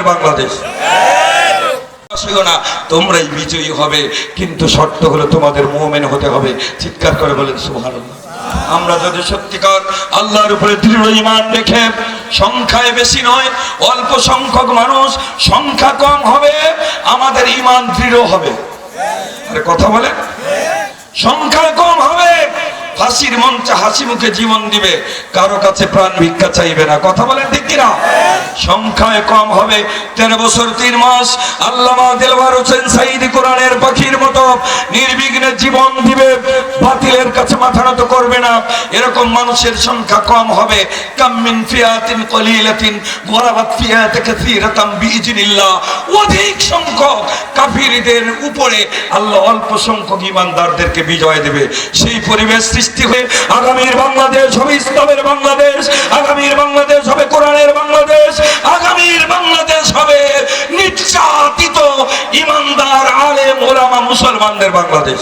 বাংলাদেশ। না তোমরাই বিজয়ী হবে, কিন্তু শর্ত হলো তোমাদের মুমিন হতে হবে। চিৎকার করে বলেন সুবহানাল্লাহ। আমরা যদি সত্যিকার আল্লাহর উপরে দৃঢ় ঈমান রেখে, সংখ্যায় বেশি নয়, অল্প সংখ্যক মানুষ, সংখ্যা কম হবে, আমাদের ঈমান দৃঢ় হবে। আরে কথা বলে, সংখ্যা কম হবে, ফাঁসির মঞ্চে হাসি মুখে জীবন দিবে, কারো কাছে প্রাণ ভিক্ষা চাইবে না। কথা বলেন ঠিক কিনা? সংখ্যায় কম হবে। 13 বছর 3 মাস আল্লামা দেলওয়ার হোসেন সাঈদী কোরআনের পাখির মতো নির্বিঘ্নে জীবন দিবে, বাতিলের কাছে মাথা নত করবে না। এরকম মানুষের সংখ্যা কম হবে। কাম মিন ফিয়াতিন কলিলাতিন গলাবাত ফিয়াত কাসীরাতাম বিইজনিল্লাহ। অধিক সংখ্যক কাফিরদের উপরে আল্লাহ অল্প সংখ্যক ঈমানদারদেরকে বিজয় দেবে। সেই পরিবেশ সৃষ্টি হয়ে আগামীর বাংলাদেশ হবে ইসলামের বাংলাদেশ, আগামীর বাংলাদেশ হবে কোরআনের বাংলাদেশ, আগামীর বাংলাদেশ হবে নির্যাতিত ঈমানদার আলেম ওলামা মুসলমানদের বাংলাদেশ।